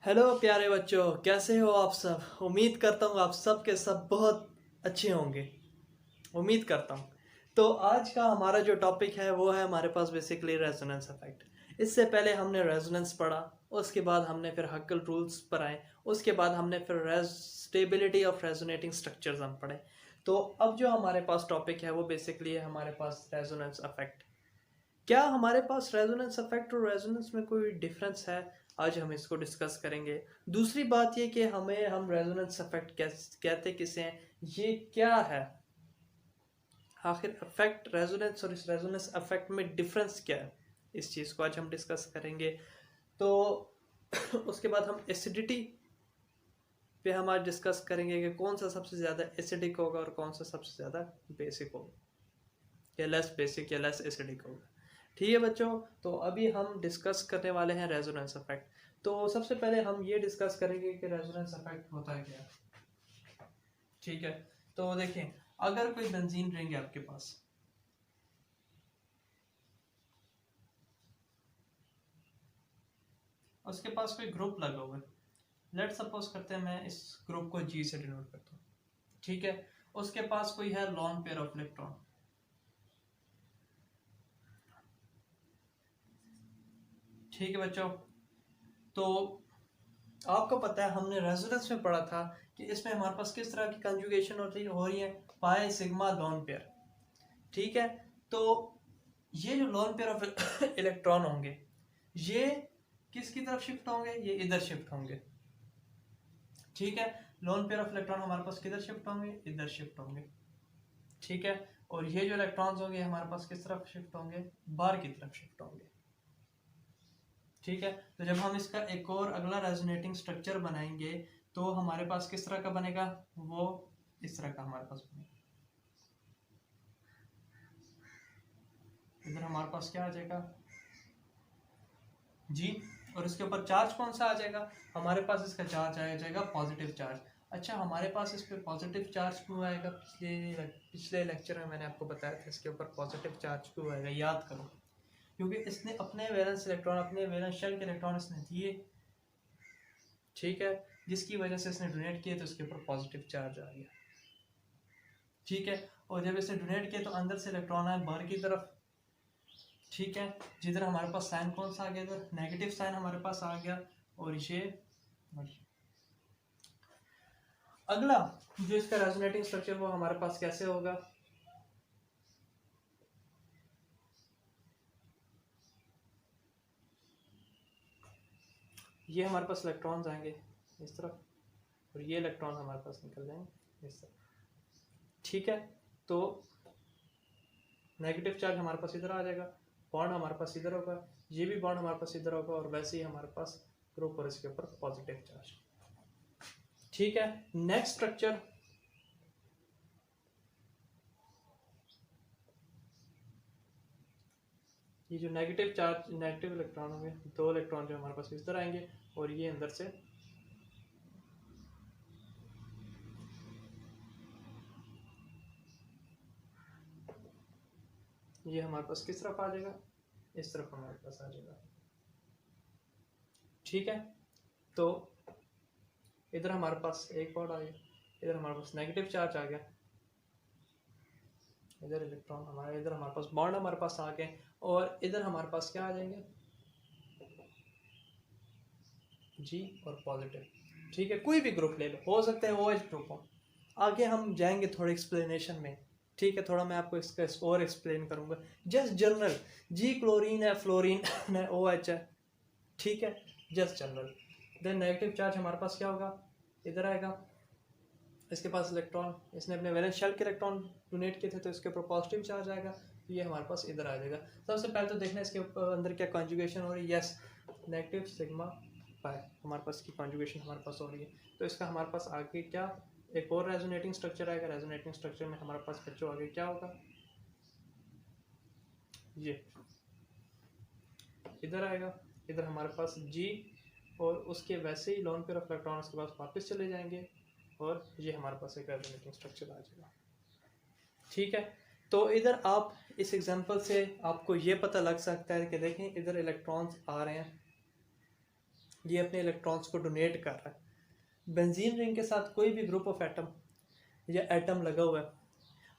Hello प्यारे बच्चों, कैसे हो आप सब। उम्मीद करता हूँ आप सब के सब बहुत अच्छे होंगे। उम्मीद करता हूँ। तो आज का हमारा जो टॉपिक है वो है हमारे पास बेसिकली रेजोनेंस इफेक्ट। इससे पहले हमने रेजोनेंस पढ़ा, उसके बाद हमने फिर हक्कल रूल्स पर आए, उसके बाद हमने फिर स्टेबिलिटी ऑफ रेजोनेटिंग स्ट्रक्चर्स हम पढ़े। तो अब जो हमारे पास टॉपिक है वो बेसिकली है हमारे पास रेजोनेंस इफेक्ट। क्या हमारे पास रेजोनेंस इफेक्ट और रेजोनेंस में कोई डिफरेंस है? आज हम इसको डिस्कस करेंगे। दूसरी बात ये कि हम रेजोनेंस इफेक्ट कहते किसे हैं, ये क्या है, आखिर इफेक्ट रेजोनेंस और इस रेजोनेंस इफेक्ट में डिफरेंस क्या है, इस चीज़ को आज हम डिस्कस करेंगे। तो उसके बाद हम एसिडिटी पे हम आज डिस्कस करेंगे कि कौन सा सबसे ज़्यादा एसिडिक होगा और कौन सा सबसे ज़्यादा बेसिक होगा, या लेस बेसिक या लेस एसिडिक होगा। ठीक है बच्चों, तो अभी हम डिस्कस करने वाले हैं रेजोनेंस इफेक्ट। तो सबसे पहले हम ये डिस्कस करेंगे कि रेजोनेंस इफेक्ट होता है क्या। ठीक है, तो देखें, अगर कोई बेंजीन रिंग है आपके पास, उसके पास कोई ग्रुप लगा हुआ है, लेट सपोज करते हैं मैं इस ग्रुप को जी से डिनोट करता हूँ। ठीक है, उसके पास कोई है लॉन पेयर ऑफ इलेक्ट्रॉन। ठीक है बच्चों, तो आपको पता है हमने रेजोनेंस में पढ़ा था कि इसमें हमारे पास किस तरह की कंजुगेशन हो रही है, पाई सिग्मा लोन पेयर। ठीक है, तो ये जो लोन पेयर ऑफ इलेक्ट्रॉन होंगे, ये किसकी तरफ शिफ्ट होंगे, ये इधर शिफ्ट होंगे। ठीक है, लोन पेयर ऑफ इलेक्ट्रॉन हमारे पास किधर शिफ्ट होंगे, इधर शिफ्ट होंगे। ठीक है, और ये जो इलेक्ट्रॉन्स होंगे हमारे पास किस तरफ शिफ्ट होंगे, बाहर की तरफ शिफ्ट होंगे। ठीक है, तो जब हम इसका एक और अगला रेजोनेटिंग स्ट्रक्चर बनाएंगे तो हमारे पास किस तरह का बनेगा, वो इस तरह का हमारे पास बनेगा। इधर हमारे पास क्या आ जाएगा, जी, और इसके ऊपर चार्ज कौन सा आ जाएगा, हमारे पास इसका चार्ज आ जाएगा पॉजिटिव चार्ज। अच्छा, हमारे पास इस पर पॉजिटिव चार्ज क्यों आएगा, पिछले लेक्चर में मैंने आपको बताया था इसके ऊपर पॉजिटिव चार्ज क्यों आएगा, याद करो। क्योंकि इसने अपने वैलेंस इलेक्ट्रॉन, अपने वैलेंस शेल के इलेक्ट्रॉन इसने दिए। ठीक है, जिसकी वजह से इसने डोनेट किए तो इसके ऊपर पॉजिटिव चार्ज आ गया। ठीक है, और जब इसने डोनेट किया तो अंदर से इलेक्ट्रॉन आए बाहर की तरफ। ठीक है, जिधर हमारे पास साइन कौन सा आ गया, इधर नेगेटिव साइन हमारे पास आ गया। और ये अगला जो इसका रेजोनेटिंग स्ट्रक्चर वो हमारे पास कैसे होगा, ये हमारे पास इलेक्ट्रॉन्स आएंगे इस तरफ और ये इलेक्ट्रॉन हमारे पास निकल जाएंगे इस तरफ। ठीक है, तो नेगेटिव चार्ज हमारे पास इधर आ जाएगा, बॉन्ड हमारे पास इधर होगा, ये भी बॉन्ड हमारे पास इधर होगा, और वैसे ही हमारे पास ग्रुप और इसके ऊपर पॉजिटिव चार्ज। ठीक है, नेक्स्ट स्ट्रक्चर, ये जो नेगेटिव चार्ज, नेगेटिव इलेक्ट्रॉन होंगे, दो इलेक्ट्रॉन जो हमारे पास इधर आएंगे और ये अंदर से ये हमारे पास किस तरफ आ जाएगा, इस तरफ हमारे पास आ जाएगा। ठीक है, तो इधर हमारे पास एक बॉन्ड आ गया, इधर हमारे पास नेगेटिव चार्ज आ गया, इधर इलेक्ट्रॉन हमारे, इधर हमारे पास बॉन्ड हमारे पास आ गए, और इधर हमारे पास क्या आ जाएंगे, जी और पॉजिटिव। ठीक है, कोई भी ग्रुप ले लो, हो सकता है OH ग्रुप हो। आगे हम जाएंगे थोड़े एक्सप्लेनेशन में। ठीक है, थोड़ा मैं आपको इसका और एक्सप्लेन करूंगा। जस्ट जनरल, जी क्लोरीन है, फ्लोरीन है, OH है। ठीक है, just general. Then negative charge हमारे पास क्या होगा, इधर आएगा, इसके पास इलेक्ट्रॉन, इसने अपने वैलेंस शेल के इलेक्ट्रॉन डोनेट किए थे तो इसके ऊपर पॉजिटिव चार्ज आएगा, तो ये हमारे पास इधर आ जाएगा। सबसे पहले तो देखना इसके ऊपर अंदर क्या कॉन्जुगेशन हो रही है। यस, नेगेटिव सिग्मा पाई हमारे पास की कॉन्जुगेशन हमारे पास हो रही है। तो इसका हमारे पास आगे क्या, एक और रेजोनेटिंग स्ट्रक्चर आएगा। रेजोनेटिंग स्ट्रक्चर में हमारे पास बच्चों आगे क्या होगा, ये इधर आएगा, इधर हमारे पास जी, और उसके वैसे ही लोन पेयर ऑफ इलेक्ट्रॉन उसके पास वापस चले जाएंगे, और ये हमारे पास एक रेजोनेटिंग स्ट्रक्चर आ जाएगा। ठीक है, तो इधर आप इस एग्जांपल से आपको ये पता लग सकता है कि देखें इधर इलेक्ट्रॉन्स आ रहे हैं, ये अपने इलेक्ट्रॉन्स को डोनेट कर रहा है। बेंजीन रिंग के साथ कोई भी ग्रुप ऑफ एटम या एटम लगा हुआ है,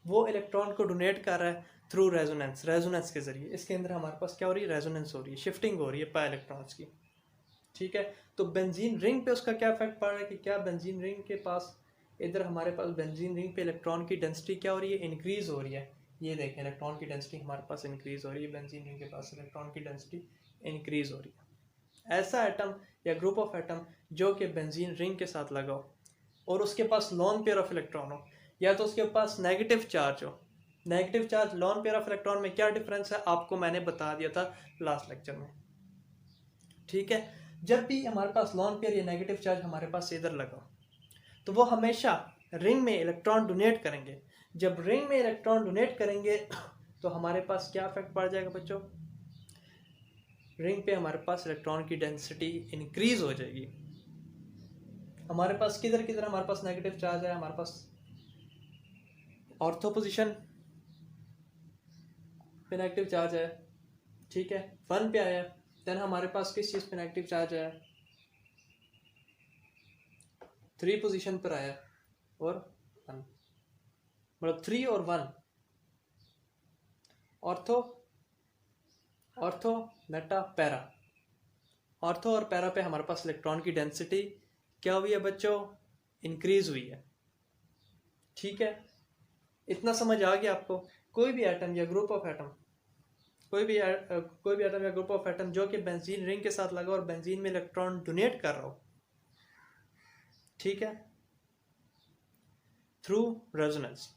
वो इलेक्ट्रॉन को डोनेट कर रहा है थ्रू रेजोनेंस के जरिए। इसके अंदर हमारे पास क्या हो रही है, रेजोनेंस हो रही है, शिफ्टिंग हो रही है पाई इलेक्ट्रॉन्स की। ठीक है, तो बेंजीन रिंग पे उसका क्या इफेक्ट पड़ रहा है कि क्या बेंजीन रिंग के पास, इधर हमारे पास बेंजीन रिंग पे इलेक्ट्रॉन की डेंसिटी क्या हो रही है, इंक्रीज हो रही है। ये देखें, इलेक्ट्रॉन की डेंसिटी हमारे पास इंक्रीज हो रही है, बेंजीन रिंग के पास इलेक्ट्रॉन की डेंसिटी इंक्रीज हो रही है। ऐसा एटम या ग्रुप ऑफ एटम जो कि बेंजीन रिंग के साथ लगा हो और उसके पास लॉन पेयर ऑफ इलेक्ट्रॉन हो, या तो उसके पास नेगेटिव चार्ज हो। Negative charge lone pair of electron में क्या डिफरेंस है आपको मैंने बता दिया था लास्ट लेक्चर में। ठीक है, जब भी हमारे पास लॉन पेयर या नेगेटिव चार्ज हमारे पास इधर लगा तो वो हमेशा रिंग में इलेक्ट्रॉन डोनेट करेंगे। जब रिंग में इलेक्ट्रॉन डोनेट करेंगे तो हमारे पास क्या इफेक्ट पड़ जाएगा बच्चों, रिंग पे हमारे पास इलेक्ट्रॉन की डेंसिटी इंक्रीज हो जाएगी। हमारे पास किधर किधर हमारे पास नेगेटिव चार्ज है, हमारे पास ऑर्थो पोजीशन पे नेगेटिव चार्ज है, ठीक है, 1 पे आया। देन हमारे पास किस चीज़ पे नेगेटिव चार्ज है, 3 पोजीशन पर आया और 1, मतलब 3 और 1। ऑर्थो मेटा पैरा, ऑर्थो और पैरा पे हमारे पास इलेक्ट्रॉन की डेंसिटी क्या हुई है बच्चों, इंक्रीज हुई है। ठीक है, इतना समझ आ गया आपको। कोई भी एटम या ग्रुप ऑफ एटम, कोई भी एटम या ग्रुप ऑफ एटम जो कि बेंजीन रिंग के साथ लगा और बेंजीन में इलेक्ट्रॉन डोनेट कर रहा हो, ठीक है, थ्रू रेजोनेंस,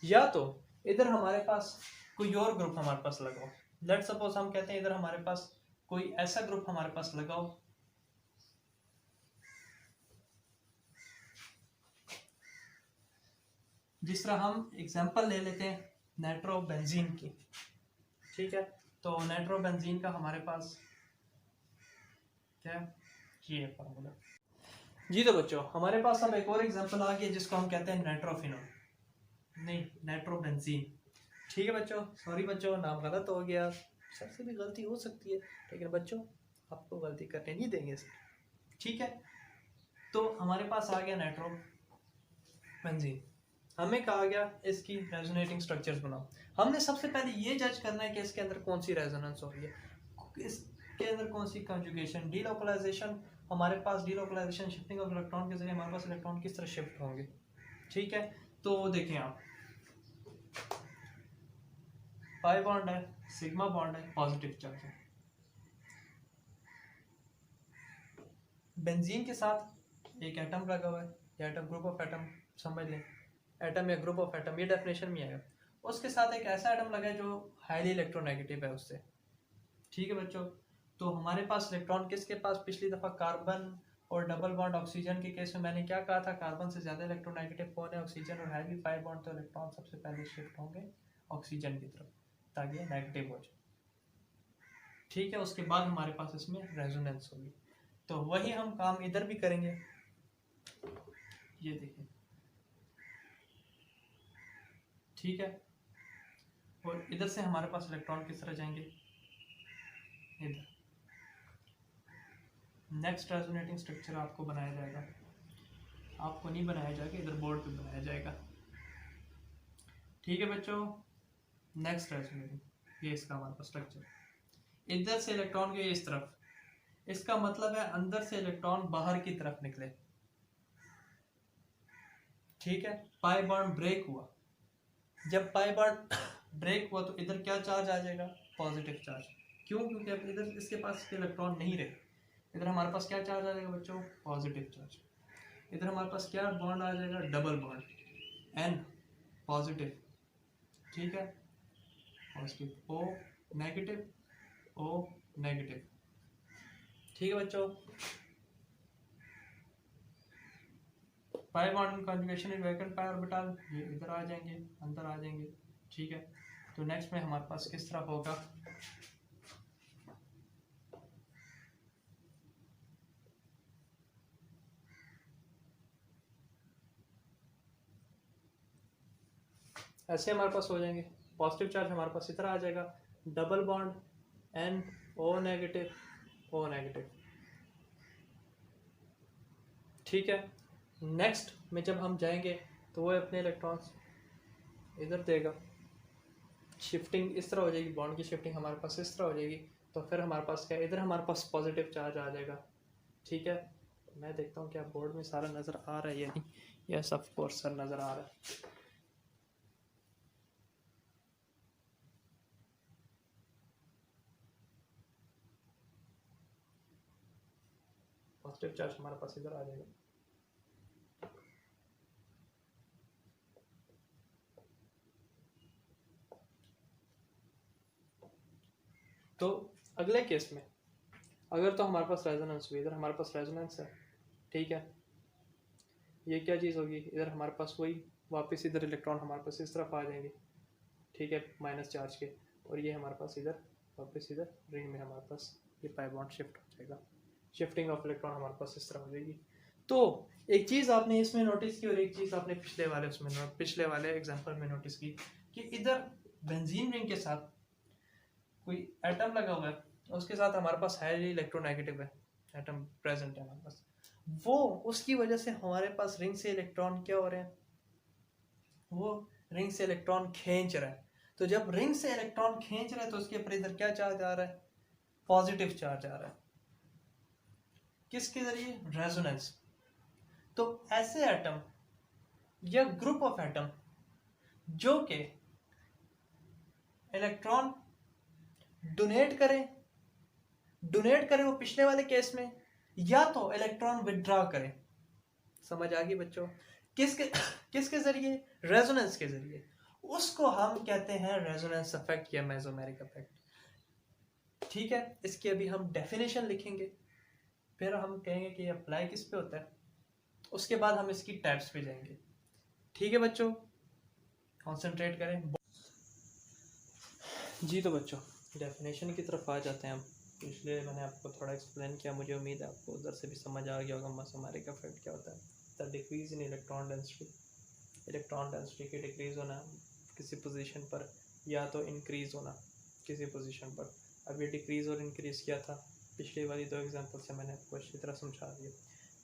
या तो इधर हमारे पास कोई और ग्रुप हमारे पास लगा हो। लेट सपोज हम कहते हैं इधर हमारे पास कोई ऐसा ग्रुप हमारे पास लगा हो जिस तरह हम एग्जांपल ले लेते हैं नाइट्रोबेंजीन की। ठीक है, तो नाइट्रोबेंजीन का हमारे पास क्या, ये फॉर्मूला जी। तो बच्चों हमारे पास अब एक और एग्जांपल आ गया जिसको हम कहते हैं नाइट्रोफिनोल, नहीं नाइट्रोबेंजीन। ठीक है बच्चों, सॉरी बच्चों नाम गलत हो गया, सबसे भी गलती हो सकती है, लेकिन बच्चों आपको गलती करने नहीं देंगे सर। ठीक है, तो हमारे पास आ गया नाइट्रोबेंजीन, हमें कहा गया इसकी रेजोनेटिंग स्ट्रक्चर्स बनाओ। हमने सबसे पहले ये जज करना है कि इसके अंदर कौन सी रेजोनेंस हो रही है, इसके अंदर कौन सी कंजुगेशन, डीलोकलाइजेशन। हमारे पास डीलोकलाइजेशन, शिफ्टिंग ऑफ इलेक्ट्रॉन के जरिए हमारे पास इलेक्ट्रॉन किस तरह शिफ्ट होंगे। ठीक है, तो देखें आप, पाई बॉन्ड है, सिग्मा बॉन्ड है, पॉजिटिव चार्ज है। बेंजीन के साथ एक एटम लगा हुआ है या एटम ग्रुप ऑफ एटम समझ लें, एटम या ग्रुप ऑफ एटम ये डेफिनेशन में आएगा। उसके साथ एक ऐसा एटम लगा है जो हाईली इलेक्ट्रोनेगेटिव है उससे। ठीक है बच्चों, तो हमारे पास इलेक्ट्रॉन किसके पास, पिछली दफ़ा कार्बन और डबल बॉन्ड ऑक्सीजन के केस में मैंने क्या कहा था, कार्बन से ज़्यादा इलेक्ट्रोनेगेटिव कौन है, ऑक्सीजन, और हाईली पाई बॉन्ड तो इलेक्ट्रॉन सबसे पहले शिफ्ट होंगे ऑक्सीजन की तरफ ताकि नेगेटिव हो जाए। ठीक है, उसके बाद हमारे पास इसमें रेजोनेंस होगी। तो वही हम काम इधर भी करेंगे। ये देखिए, ठीक है, और इधर से हमारे पास इलेक्ट्रॉन किस तरह जाएंगे, इधर। नेक्स्ट रेजोनेटिंग स्ट्रक्चर आपको बनाया जाएगा, आपको नहीं बनाया जाएगा, इधर बोर्ड पे बनाया जाएगा। ठीक है बच्चों, नेक्स्ट रेजोनेटिंग, ये इसका हमारे पास स्ट्रक्चर, इधर से इलेक्ट्रॉन गए इस तरफ, इसका मतलब है अंदर से इलेक्ट्रॉन बाहर की तरफ निकले। ठीक है, पाई बॉन्ड ब्रेक हुआ, जब पाई बॉन्ड ब्रेक हुआ तो इधर क्या चार्ज आ जाएगा, पॉजिटिव चार्ज। क्यों, क्योंकि अब इधर इसके पास इलेक्ट्रॉन नहीं रहे, इधर हमारे पास क्या चार्ज आ जाएगा बच्चों, पॉजिटिव चार्ज। इधर हमारे पास क्या बॉन्ड आ जाएगा, डबल बॉन्ड, एन पॉजिटिव। ठीक है, positive O negative, O negative. ठीक है बच्चों, pi bond conjugation in vacant pi orbital, ये इधर आ जाएंगे, अंदर आ जाएंगे। ठीक है, तो नेक्स्ट में हमारे पास किस तरह होगा, ऐसे हमारे पास हो जाएंगे। पॉजिटिव चार्ज हमारे पास इधर आ जाएगा, double bond, N O negative, O negative. ठीक है। नेक्स्ट में जब हम जाएंगे तो वो अपने इलेक्ट्रॉन्स इधर देगा, शिफ्टिंग इस तरह हो जाएगी, बॉन्ड की शिफ्टिंग हमारे पास इस तरह हो जाएगी। तो फिर हमारे पास क्या है, इधर हमारे पास पॉजिटिव चार्ज आ जाएगा। ठीक है, मैं देखता हूँ क्या बोर्ड में सारा नज़र आ रहा है या नहीं। यस ऑफ कोर्स सर नज़र आ रहा है। पॉजिटिव चार्ज हमारे पास इधर आ जाएगा। तो अगले केस में अगर तो हमारे पास रेजोनेंस हुई, इधर हमारे पास रेजोनेंस है, ठीक है, ये क्या चीज़ होगी, इधर हमारे पास वही वापस इधर इलेक्ट्रॉन हमारे पास इस तरफ आ जाएंगे, ठीक है, माइनस चार्ज के, और ये हमारे पास इधर वापस इधर रिंग में हमारे पास ये पाई बॉन्ड शिफ्ट हो जाएगा, शिफ्टिंग ऑफ इलेक्ट्रॉन हमारे पास इस तरह हो जाएगी। तो एक चीज़ आपने इसमें नोटिस की और एक चीज़ आपने पिछले वाले एग्जाम्पल में नोटिस की कि इधर बेंजीन रिंग के साथ कोई एटम लगा हुआ है, उसके साथ हमारे पास हाईली इलेक्ट्रोनेगेटिव है, एटम प्रेजेंट है हमारे पास, वो उसकी वजह से हमारे पास रिंग से इलेक्ट्रॉन क्या हो रहे हैं, वो रिंग से इलेक्ट्रॉन खींच रहा है। तो जब रिंग से इलेक्ट्रॉन खींच रहा है तो उसके ऊपर इधर क्या चार्ज आ रहा है, पॉजिटिव चार्ज आ रहा है, किसके जरिए, रेजोनेंस। तो ऐसे एटम या ग्रुप ऑफ एटम जो कि इलेक्ट्रॉन डोनेट करें वो पिछले वाले केस में, या तो इलेक्ट्रॉन विड्रॉ करें। समझ आ गई बच्चों, किसके जरिए, रेजोनेंस के जरिए। उसको हम कहते हैं रेजोनेंस इफेक्ट या मेसोमेरिक इफेक्ट। ठीक है, इसकी अभी हम डेफिनेशन लिखेंगे, फिर हम कहेंगे कि अप्लाई किस पे होता है, उसके बाद हम इसकी टाइप्स पे जाएंगे। ठीक है बच्चों, कंसंट्रेट करें जी। तो बच्चों डेफिनेशन की तरफ आ जाते हैं हम। इसलिए मैंने आपको थोड़ा एक्सप्लेन किया, मुझे उम्मीद है आपको उधर से भी समझ आ गया होगा मेसोमेरिक इफेक्ट क्या होता है। The decrease in electron density की डिक्रीज होना किसी पोजीशन पर, या तो इंक्रीज होना किसी पोजीशन पर। अब ये डिक्रीज और इंक्रीज किया था, पिछली वाली दो एग्जांपल से मैंने आपको अच्छी तरह समझा दिया।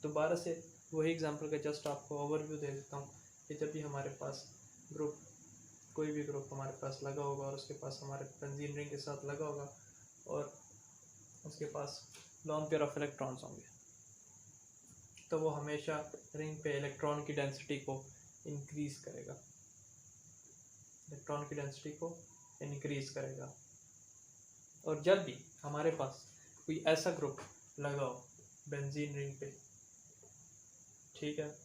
दोबारा से वही एग्जांपल का जस्ट आपको ओवरव्यू दे देता हूँ कि जब भी हमारे पास ग्रुप, कोई भी ग्रुप हमारे पास लगा होगा और उसके पास हमारे बेंजीन रिंग के साथ लगा होगा और उसके पास लोन पेयर ऑफ इलेक्ट्रॉन्स होंगे, तो वो हमेशा रिंग पे इलेक्ट्रॉन की डेंसिटी को इंक्रीज करेगा, इलेक्ट्रॉन की डेंसिटी को इंक्रीज करेगा। और जब भी हमारे पास कोई ऐसा ग्रुप लगा हो बेंजीन रिंग पे, ठीक है,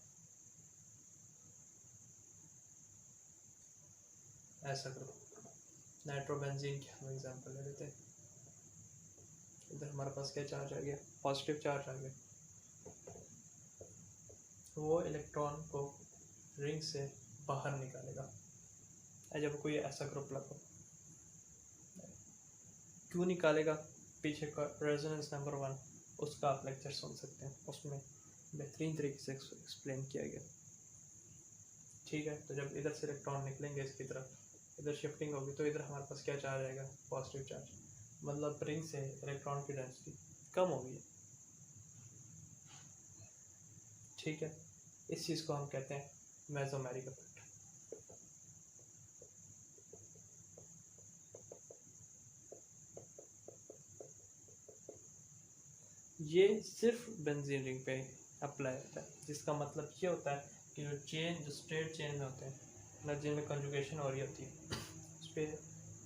ऐसा ग्रुप नाइट्रोबेंजीन की हम एग्जांपल ले लेते हैं। इधर हमारे पास क्या चार्ज आ गया, पॉजिटिव चार्ज आ गया, वो इलेक्ट्रॉन को रिंग से बाहर निकालेगा जब कोई ऐसा ग्रुप लगा। क्यों निकालेगा, पीछे का रेजोनेंस नंबर 1 उसका आप लेक्चर सुन सकते हैं, उसमें बेहतरीन तरीके से एक्सप्लेन किया गया। ठीक है, तो जब इधर से इलेक्ट्रॉन निकलेंगे इसकी तरफ, इधर शिफ्टिंग होगी, तो इधर हमारे पास क्या चार्ज आएगा, पॉजिटिव चार्ज, मतलब रिंग से इलेक्ट्रॉन की डेंसिटी कम हो गई। ठीक है, इस चीज़ को हम कहते हैं मेसोमेरिक इफेक्ट। ये सिर्फ बेंजीन रिंग पे अप्लाई होता है, जिसका मतलब ये होता है कि जो स्ट्रेट चेन में होते हैं ना, जिनमें कंजुगेशन हो रही होती है, उस पर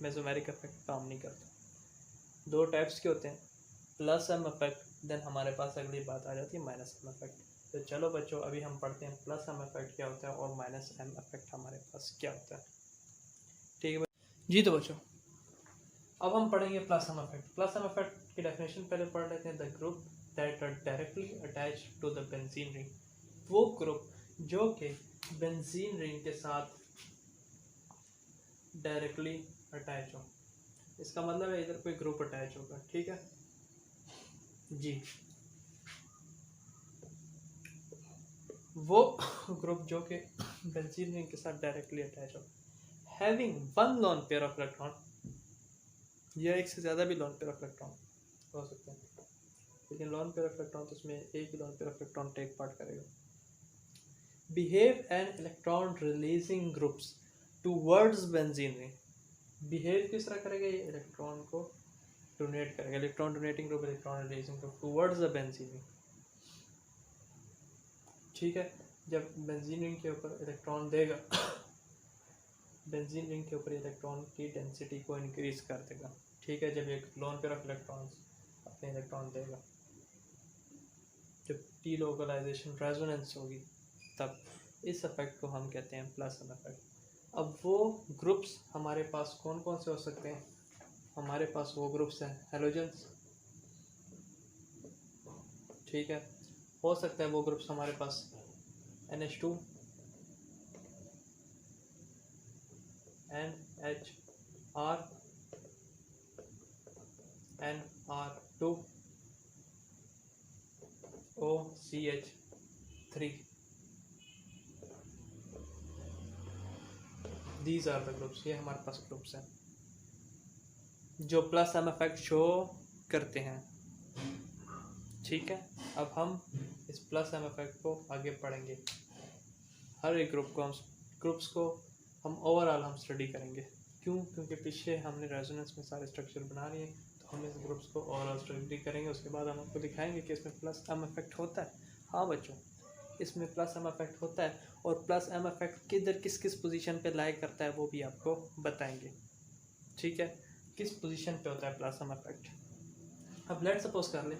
मेसोमेरिक इफेक्ट काम नहीं करता। दो टाइप्स के होते हैं, प्लस एम इफेक्ट, देन हमारे पास अगली बात आ जाती है माइनस एम इफेक्ट। तो चलो बच्चों अभी हम पढ़ते हैं प्लस एम इफेक्ट क्या होता है और माइनस एम इफेक्ट हमारे पास क्या होता है। ठीक है जी। तो बच्चों अब हम पढ़ेंगे plus M effect. Plus M effect की डेफिनेशन पहले पढ़ लेते हैं। The group that are directly attached to the benzene ring, वो ग्रुप जो कि बेंजीन रिंग के साथ डायरेक्टली अटैच हो। इसका मतलब है इधर कोई ग्रुप अटैच होगा, ठीक है जी। वो ग्रुप जो कि बेंजीन रिंग के साथ डायरेक्टली अटैच हो, having one loan pair of electron, या एक से ज़्यादा भी लोन पेयर ऑफ इलेक्ट्रॉन हो सकते हैं, लेकिन लोन पेयर ऑफ इलेक्ट्रॉन तो उसमें एक ही lone pair of electron take part करेगा। Behave an electron releasing groups towards benzene ring. Behave किस तरह करेगा ये, इलेक्ट्रॉन को डोनेट करेगा, electron donating group, electron releasing group towards the benzene ring. ठीक है, जब बेंजीन रिंग के ऊपर इलेक्ट्रॉन देगा बेंजीन रिंग के ऊपर इलेक्ट्रॉन की डेंसिटी को इंक्रीज कर देगा। ठीक है, जब एक लोन पेयर ऑफ इलेक्ट्रॉन्स अपने इलेक्ट्रॉन देगा, जब डी लोकलाइजेशन रेजोनेंस होगी, तब इस इफेक्ट को हम कहते हैं प्लस एम इफेक्ट। अब वो ग्रुप्स हमारे पास कौन कौन से हो सकते हैं, हमारे पास वो ग्रुप्स हैं हेलोजेंस। ठीक है, हो सकता है वो ग्रुप्स हमारे पास NH2, NHR, NR2, OCH3। These are the groups, ये हमारे पास ग्रुप्स हैं जो प्लस एम इफेक्ट शो करते हैं। ठीक है, अब हम इस प्लस एम इफेक्ट को आगे पढ़ेंगे। हर एक ग्रुप्स को हम ओवरऑल हम स्टडी करेंगे। क्यों? क्योंकि पीछे हमने रेजोनेंस में सारे स्ट्रक्चर बना लिए, तो हम इस ग्रुप्स को ओवरऑल स्टडी करेंगे। उसके बाद हम आपको दिखाएंगे कि इसमें प्लस एम इफेक्ट होता है। हाँ बच्चों, इसमें प्लस एम इफेक्ट होता है, और प्लस एम इफेक्ट किधर किस किस पोजीशन पे लाई करता है वो भी आपको बताएंगे। ठीक है, किस पोजीशन पे होता है प्लस एम इफेक्ट। अब लेट सपोज कर ले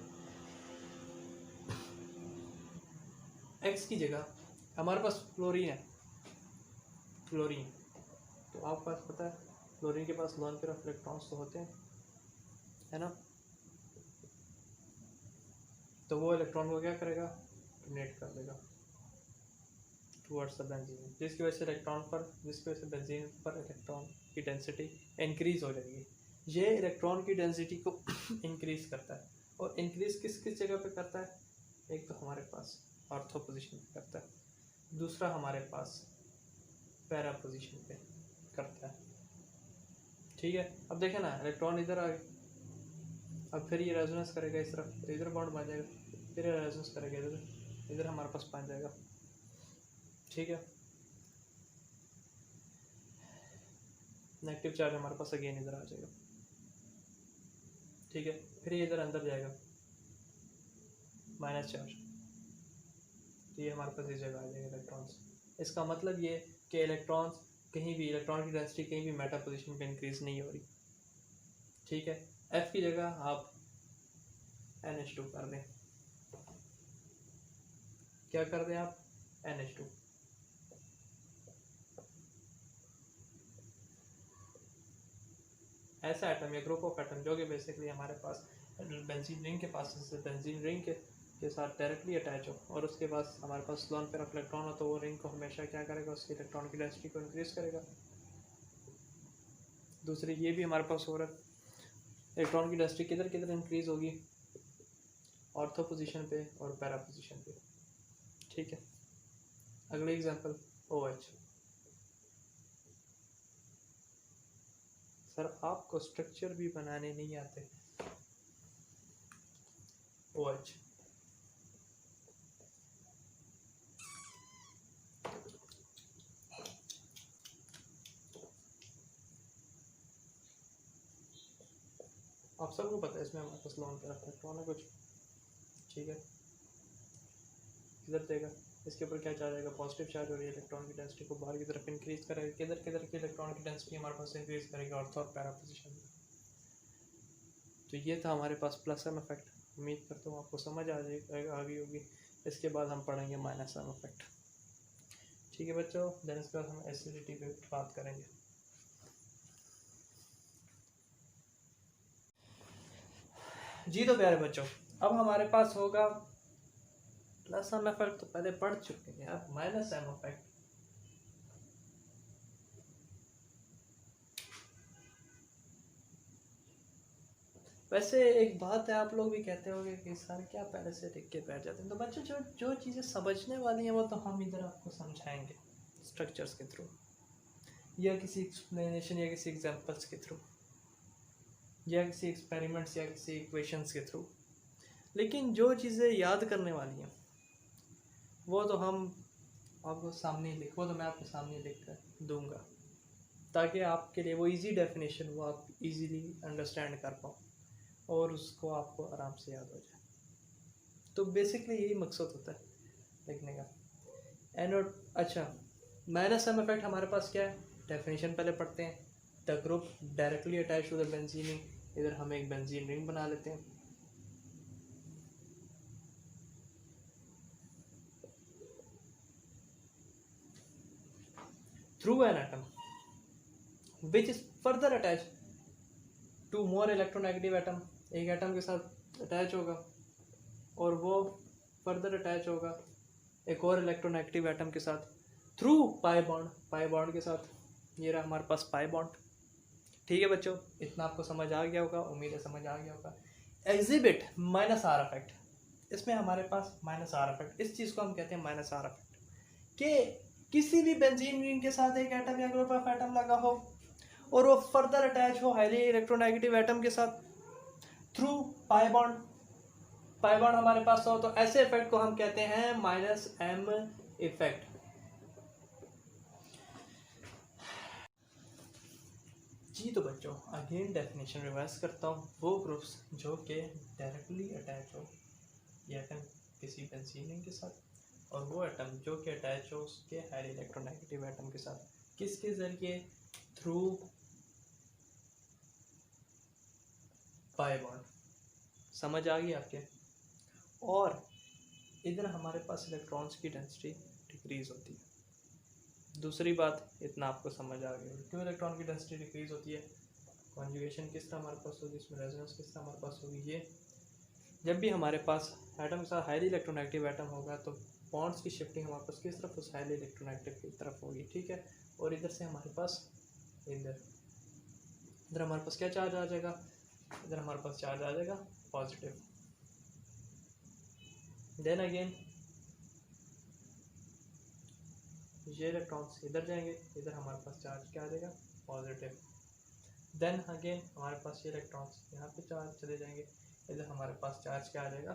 एक्स की जगह हमारे पास फ्लोरीन है, फ्लोरीन, तो आपको पास पता है फ्लोरीन के पास लोन पेयर ऑफ इलेक्ट्रॉन्स तो होते हैं, है ना। तो वो इलेक्ट्रॉन को क्या करेगा, डोनेट कर देगा टुवर्ड्स द बेंजीन, जिसकी वजह से बेंजीन पर इलेक्ट्रॉन की डेंसिटी इंक्रीज हो जाएगी। ये इलेक्ट्रॉन की डेंसिटी को इंक्रीज करता है, और इंक्रीज किस किस जगह पे करता है, एक तो हमारे पास ऑर्थो पोजीशन पे करता है, दूसरा हमारे पास पैरा पोजीशन पे करता है। ठीक है, अब देखें ना, इलेक्ट्रॉन इधर आ गए, अब फिर ये रेजोनेंस करेगा इस तरफ, तो इधर बॉन्ड बन जाएगा, फिर ये रेजोनेंस करेगा इधर हमारे पास बन जाएगा। ठीक है, नेगेटिव चार्ज हमारे पास अगेन इधर आ जाएगा। ठीक है, फिर ये इधर अंदर जाएगा माइनस चार्ज, तो ये हमारे पास इस जगह आ जाएगा इलेक्ट्रॉन्स। इसका मतलब ये कि इलेक्ट्रॉन्स कहीं भी, इलेक्ट्रॉन की डेंसिटी कहीं भी मेटा पोजीशन पे इंक्रीज नहीं हो रही। ठीक है, F की जगह आप NH2 कर दें, क्या कर दें आप, NH2। ऐसा एटम या ग्रुप ऑफ एटम जो कि बेसिकली हमारे पास बेंजीन रिंग के पास बेंजीन रिंग के साथ डायरेक्टली अटैच हो, और उसके बाद हमारे पास लोन पेयर ऑफ इलेक्ट्रॉन हो, तो वो रिंग को हमेशा क्या करेगा, उसकी इलेक्ट्रॉन की डेंसिटी को इंक्रीज करेगा। दूसरी ये भी हमारे पास हो रहा है, इलेक्ट्रॉन की डेंसिटी किधर किधर इंक्रीज होगी, ऑर्थो पोजीशन पे और पैरा पोजीशन पे। ठीक है, अगले एग्जांपल OH। सर आपको स्ट्रक्चर भी बनाने नहीं आते, OH आप सबको पता है, इसमें हमारे पास लोन पेयर ऑफ इलेक्ट्रॉन है कुछ। ठीक है, किधर जाएगा, इसके ऊपर क्या चार्ज आएगा, पॉजिटिव चार्ज, और ये इलेक्ट्रॉन की डेंसिटी को बाहर की तरफ इंक्रीज करेगा। किधर किधर की इलेक्ट्रॉन की डेंसिटी हमारे पास इंक्रीज करेगा, ऑर्थो और पैरा पोजीशन में। तो ये था हमारे पास प्लस एम इफेक्ट। उम्मीद करता हूँ आपको समझ आ गई होगी। इसके बाद हम पढ़ेंगे माइनस एम इफेक्ट। ठीक है बच्चों, देन इसके बाद हम एसिडिटी पे बात करेंगे। जी तो प्यारे बच्चों, अब हमारे पास होगा प्लस एम इफेक्ट, तो पहले पढ़ चुके हैं। अब माइनस एम इफेक्ट। वैसे एक बात है, आप लोग भी कहते होंगे कि सर क्या पहले से लिख के बैठ जाते हैं। तो बच्चों जो जो चीज़ें समझने वाली हैं वो तो हम इधर आपको समझाएंगे स्ट्रक्चर्स के थ्रू, या किसी एक्सप्लेनेशन, या किसी एग्जांपल्स के थ्रू, या किसी एक्सपेरिमेंट्स, या किसी इक्वेशंस के थ्रू। लेकिन जो चीज़ें याद करने वाली हैं वो तो हम आपको सामने लिख वो तो मैं आपके सामने लिख कर दूंगा, ताकि आपके लिए वो इजी डेफिनेशन वो आप इजीली अंडरस्टैंड कर पाओ और उसको आपको आराम से याद हो जाए। तो बेसिकली यही मकसद होता है लिखने का। एनोड अच्छा, माइनस सम इफेक्ट हमारे पास क्या है, डेफिनेशन पहले पढ़ते हैं। The group directly attach to the benzene ring, इधर हम एक बेंजीन रिंग बना लेते हैं। Through N atom which is further attach to more electronegative atom, एक एटम के साथ अटैच होगा और वो फर्दर अटैच होगा एक और इलेक्ट्रोनेगेटिव एटम के साथ थ्रू पाई बॉन्ड के साथ। ये रहा हमारे पास पाई बॉन्ड। ठीक है बच्चों, इतना आपको समझ आ गया होगा, उम्मीद है समझ आ गया होगा। एग्जिबिट माइनस आर इफेक्ट, इसमें हमारे पास माइनस आर इफेक्ट, इस चीज़ को हम कहते हैं माइनस आर इफेक्ट कि किसी भी बेंजीन रिंग के साथ एक एटम या ग्रुप ऑफ एटम लगा हो और वो फर्दर अटैच हो हाईली इलेक्ट्रोनेगेटिव एटम के साथ थ्रू पाई बॉन्ड हमारे पास हो, तो ऐसे इफेक्ट को हम कहते हैं माइनस एम इफेक्ट। जी तो बच्चों, अगेन डेफिनेशन रिवाइज करता हूँ। वो ग्रुप्स जो कि डायरेक्टली अटैच हो ये एटम किसी बेंजीन रिंग के साथ, और वो एटम जो कि अटैच हो उसके हाईली इलेक्ट्रोनेगेटिव एटम के साथ, किसके जरिए, थ्रू पाई बॉन्ड। समझ आ गई आपके। और इधर हमारे पास इलेक्ट्रॉन्स की डेंसिटी डिक्रीज होती है। दूसरी बात, इतना आपको समझ आ गया क्यों इलेक्ट्रॉन की डेंसिटी डिक्रीज होती है। कॉन्जुगेशन किस तरह हमारे पास होगी, इसमें रेजोनेंस किस तरह हमारे पास होगी। ये जब भी हमारे पास एटम के साथ हाईली इलेक्ट्रोनेगेटिव एटम होगा तो बॉन्ड्स की शिफ्टिंग हमारे पास किस तरफ, उस हाईली इलेक्ट्रोनेगेटिव की तरफ होगी। ठीक है, और इधर से हमारे पास इधर हमारे पास क्या चार्ज आ जाएगा, इधर हमारे पास चार्ज आ जाएगा पॉजिटिव। देन अगेन ये इलेक्ट्रॉन्स इधर जाएंगे, इधर हमारे पास चार्ज क्या आ जाएगा, पॉजिटिव। देन अगेन हमारे पास ये इलेक्ट्रॉन्स यहाँ पे चार्ज चले जाएंगे, इधर हमारे पास चार्ज क्या आ जाएगा,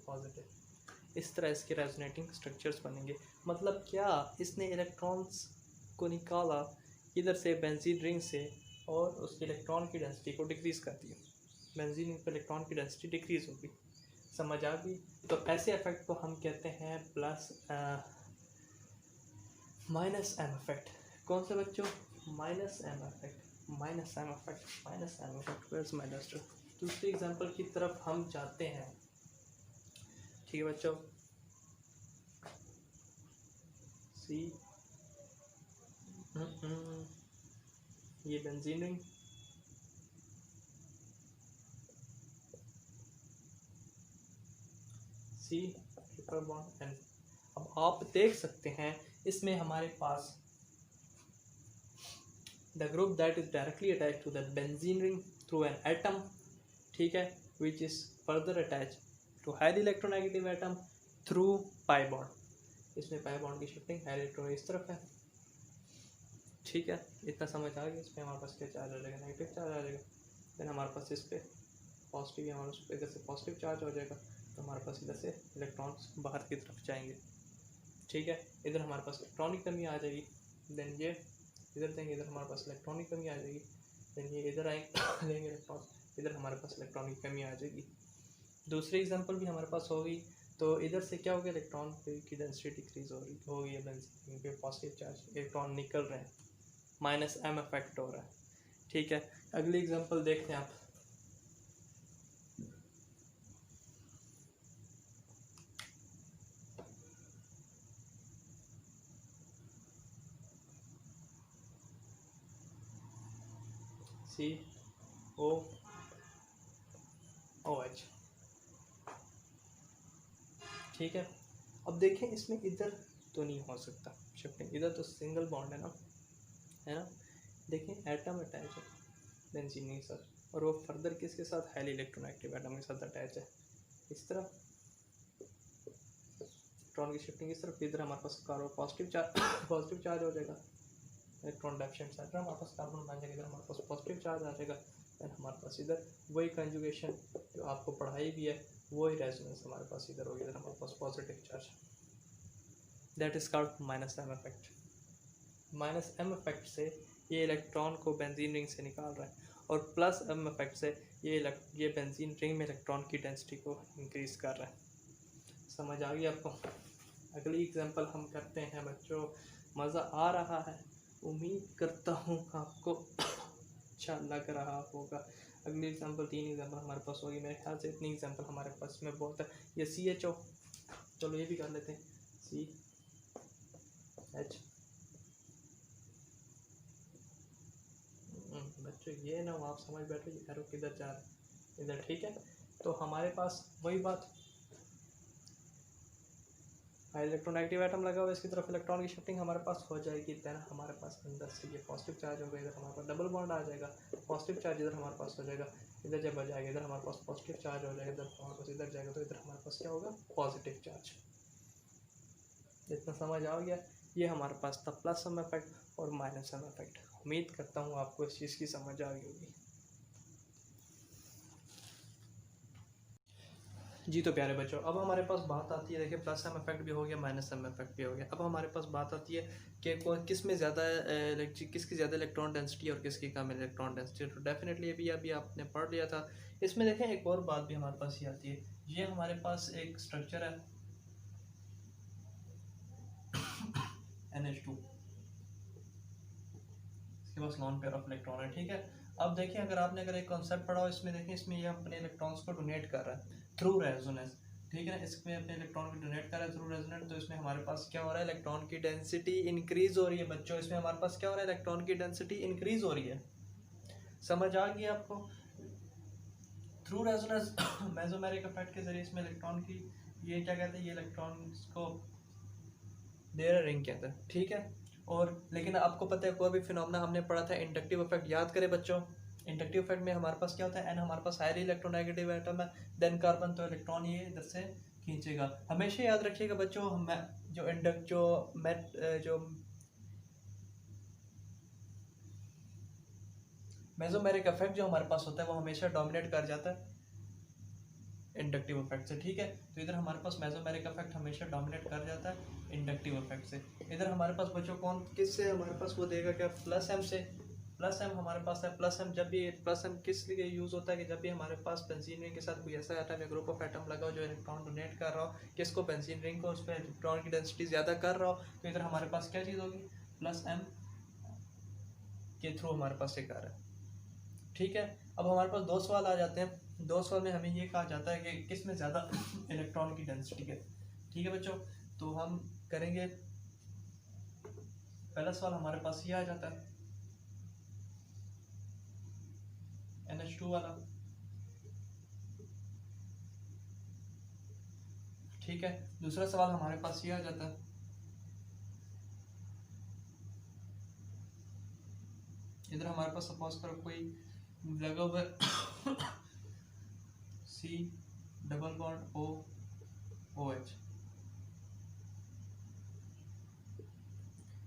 पॉजिटिव। इस तरह इसके रेजोनेटिंग स्ट्रक्चर्स बनेंगे। मतलब क्या, इसने इलेक्ट्रॉन्स को निकाला इधर से बेंजीन रिंग से और उसके इलेक्ट्रॉन की डेंसिटी को डिक्रीज़ कर दिया। बेंजीन रिंग पर इलेक्ट्रॉन की डेंसिटी डिक्रीज़ होगी। समझ आ गई। तो ऐसे इफेक्ट को हम कहते हैं प्लस माइनस एम इफेक्ट। कौन से बच्चों, minus M effect, minus M effect, minus M effect. Where's my duster. दूसरे एग्जांपल की तरफ हम जाते हैं। ठीक है बच्चों, सी ये benzene ring, C triple bond N. अब आप देख सकते हैं इसमें हमारे पास the group that is directly attach to the benzene ring through N atom, ठीक है, which is further attach to highly electronegative atom through pi bond. इसमें पाई बॉन्ड की शिफ्टिंग हाई इलेक्ट्रॉन इस तरफ है। ठीक है, इतना समझ आ गया। इसमें हमारे पास क्या चार्ज आ जाएगा, नेगेटिव चार्ज आ जाएगा। देन हमारे पास इस पर पॉजिटिव, हमारे इधर से पॉजिटिव चार्ज हो जाएगा, तो हमारे पास इधर से इलेक्ट्रॉन्स बाहर की तरफ जाएंगे। ठीक है, इधर हमारे पास इलेक्ट्रॉनिक कमी आ जाएगी। देन ये इधर देंगे, इधर हमारे पास इलेक्ट्रॉनिक कमी आ जाएगी। देन ये इधर आएंगे लेंगे इलेक्ट्रॉन, इधर हमारे पास इलेक्ट्रॉनिक कमी आ जाएगी। दूसरी एग्जांपल भी हमारे पास होगी। तो इधर से क्या हो गया, इलेक्ट्रॉन की डेंसिटी डिक्रीज हो गई है, बेंजीन पे पॉजिटिव चार्ज, इलेक्ट्रॉन निकल रहे हैं, माइनस एम इफेक्ट हो रहा है। ठीक है, अगली एग्जांपल देखते हैं आप। सी ओ ओ एच। ठीक है, अब देखें इसमें इधर तो नहीं हो सकता शिफ्टिंग, इधर तो सिंगल बॉन्ड है ना। देखें एटम अटैच है बेंजीन के साथ, और वो फर्दर किसके साथ, हाईली इलेक्ट्रोनेगेटिव एटम के साथ अटैच है। इस तरफ इलेक्ट्रॉन की शिफ्टिंग इस तरफ, इधर हमारे पास carbon positive charge positive charge हो जाएगा, इलेक्ट्रॉन डेफिशिएंट सेंटर हमारे पास कार्बन बन जाएगा, इधर हमारे पास पॉजिटिव चार्ज आ जाएगा। देन हमारे पास इधर वही कंजुगेशन जो आपको पढ़ाई भी है वही रेजोनेंस हमारे पास इधर होगी, इधर हमारे पास positive charge, that is called minus M effect. Minus M effect से ये इलेक्ट्रॉन को बेंजीन रिंग से निकाल रहा है, और प्लस एम इफेक्ट से ये बेंजीन रिंग में इलेक्ट्रॉन की डेंसिटी को इंक्रीज कर रहा है। समझ आ गई आपको? अगली एग्जांपल हम करते हैं बच्चों, मज़ा आ रहा है, उम्मीद करता हूँ आपको अच्छा लग रहा होगा। अगली एग्जांपल 3 एग्जांपल हमारे पास होगी, मेरे ख्याल से इतनी एग्जांपल हमारे पास में बहुत है। ये CHO, चलो ये भी कर लेते हैं, CH। बच्चों ये ना आप समझ बैठो ये एरो किधर जा रहा है, इधर, ठीक है। तो हमारे पास वही बात, इलेक्ट्रोनेगेटिव एटम लगा हुआ है, इसकी तरफ इलेक्ट्रॉन की शिफ्टिंग हमारे पास हो जाएगी। देन हमारे पास अंदर से ये पॉजिटिव चार्ज होगा, इधर हमारे पास डबल बॉन्ड आ जाएगा, पॉजिटिव चार्ज इधर हमारे पास हो जाएगा, इधर जब आ जाएगा इधर हमारे पास पॉजिटिव चार्ज हो जाएगा, इधर हमारे पास इधर जाएगा तो इधर हमारे पास क्या होगा, पॉजिटिव चार्ज। इतना समझ आ गया? ये हमारे पास था प्लस एम इफेक्ट और माइनस एम इफेक्ट। उम्मीद करता हूँ आपको इस चीज़ की समझ आ गई होगी। जी तो प्यारे बच्चों, अब हमारे पास बात आती है, देखिए प्लस एम इफेक्ट भी हो गया, माइनस एम इफेक्ट भी हो गया। अब हमारे पास बात आती है कि किस में ज़्यादा किसकी ज़्यादा इलेक्ट्रॉन डेंसिटी और किसकी कम इलेक्ट्रॉन डेंसिटी। तो डेफिनेटली अभी आपने पढ़ लिया था। इसमें देखें एक और बात भी हमारे पास ये आती है, ये हमारे पास एक स्ट्रक्चर है NH2, इसके पास लॉन पेयर ऑफ इलेक्ट्रॉन है, ठीक है। अब देखिए अगर एक कॉन्सेप्ट पढ़ा हो इसमें, देखिए इसमें ये अपने इलेक्ट्रॉन्स को डोनेट कर रहा है थ्रू रेजोनेंस, ठीक है ना। इसमें अपने इलेक्ट्रॉन को डोनेट कर रहा है थ्रू रेजोनेंस, तो इसमें हमारे पास क्या हो रहा है, इलेक्ट्रॉन की डेंसिटी इंक्रीज हो रही है बच्चों। इसमें हमारे पास क्या हो रहा है, इलेक्ट्रॉन की डेंसिटी इंक्रीज हो रही है। समझ आ गई आपको? थ्रू रेजोनेंस मेसोमेरिक इफेक्ट के जरिए इसमें इलेक्ट्रॉन की ये क्या कहते हैं, ये इलेक्ट्रॉन को दे रहा रिंग कहते हैं, ठीक है। और लेकिन आपको पता है कोई भी फिनोमेना हमने पढ़ा था इंडक्टिव इफेक्ट, याद करें बच्चों। इंडक्टिव इफेक्ट में हमारे पास क्या होता है, एन हमारे पास हाईली इलेक्ट्रोनेगेटिव एटम है, देन कार्बन, तो इलेक्ट्रॉन ये इधर से खींचेगा। हमेशा याद रखिएगा बच्चों, हम जो मेसोमेरिक इफेक्ट जो हमारे पास होता है वो हमेशा डोमिनेट कर जाता है इंडक्टिव इफेक्ट से, ठीक है। तो इधर हमारे पास मेसोमेरिक इफेक्ट हमेशा डोमिनेट कर जाता है इंडक्टिव इफेक्ट से। इधर हमारे पास बच्चों कौन किससे हमारे पास वो देगा क्या, प्लस एम से। प्लस एम हमारे पास है, प्लस एम जब भी प्लस एम किस लिए यूज़ होता है कि जब भी हमारे पास बेंजीन रिंग के साथ कोई ऐसा एटम या ग्रुप ऑफ एटम लगा हो जो इलेक्ट्रॉन डोनेट कर रहा हो किसको, बेंजीन रिंग को, उस पर इलेक्ट्रॉन की डेंसिटी ज़्यादा कर रहा हो, तो इधर हमारे पास क्या चीज़ होगी, प्लस एम के थ्रू हमारे पास एक आ रहा है, ठीक है। अब हमारे पास दो सवाल आ जाते हैं। दो सवाल में हमें ये कहा जाता है कि किस में ज़्यादा इलेक्ट्रॉन की डेंसिटी है, ठीक है बच्चों। तो हम करेंगे, पहला सवाल हमारे पास ये आ जाता है NH2 वाला, ठीक है। दूसरा सवाल हमारे पास ये आ जाता है, इधर हमारे पास सपोज करो कोई लगा हुआ है C double bond O OH,